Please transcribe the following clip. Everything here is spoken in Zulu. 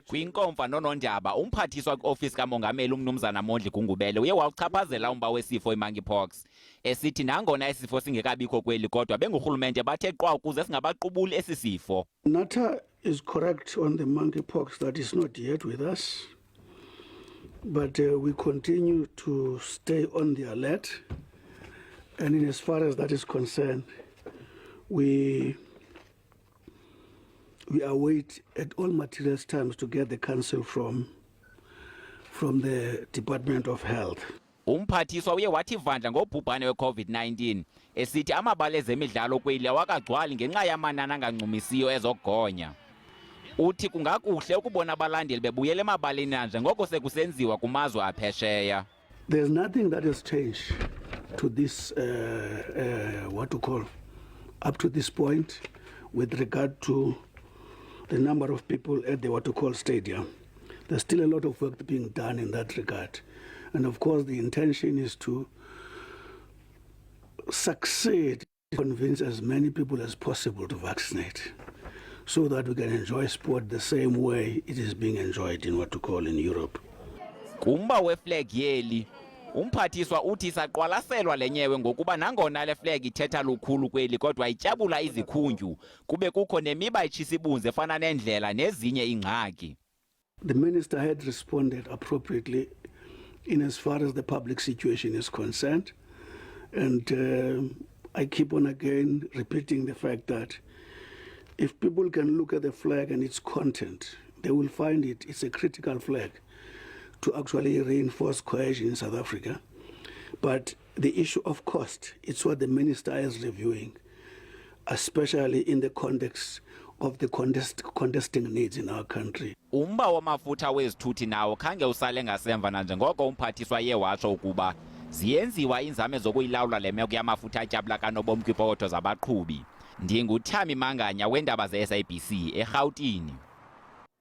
Kwinkomfa noonondaba, umphathiswa kwi-ofisi kamongameli umnumzana uMondli Gungubele uye wawuchaphazela umba wesifo imonkepox, esithi nangona isifo singekabikho kweli kodwa bengurhulumente bathe qwa ukuze singabaqubuli esi sifo. Nata is correct on the monkeypox that is not yet with us, but we continue to stay on the alert, and in as far as that is concerned, we await at all materials times to get the counsel from the Department of Health. Umphathiswa uye wathi vandla ngobhubhane we-COVID-19 esithi amabala ezemidlalo kweli awakagcwali ngenxa yamanani angancumisiyo ezokugonya. Uthi kungakuhle ukubona abalandeli bebuyela emabaleni njengoko sekusenziwa kumazwe aphesheya. There's nothing that has changed to this up to this point with regard to the number of people at the stadium. There's still a lot of work being done in that regard. And of course, the intention is to succeed, convince as many people as possible to vaccinate so that we can enjoy sport the same way it is being enjoyed in in Europe. Kumba weflag yeli, umphathiswa uthi saqwalaselwa lenyewe ngokuba nangona le flag ithetha lukhulu kweli kodwa ityabula izikhundyu kube kukho nemiba etshisibunze efana nendlela nezinye ingxaki. The minister had responded appropriately in as far as the public situation is concerned, and I keep on again repeating the fact that if people can look at the flag and its content, they will find it's a critical flag to actually reinforce cohesion in South Africa. But the issue of cost, it's what the minister is reviewing, especially in the context of the contesting needs in our country. Umba wamafutha wezithuthi nawo khange usale ngasemva nanjengoko umphathiswa ye watsho ukuba ziyenziwa inzame zokuyilawula le meko yamafutha atyabula kanobom kwiipokotho zabaqhubi. NdinguThami Manganya weendaba ze-SABC eRhawutini.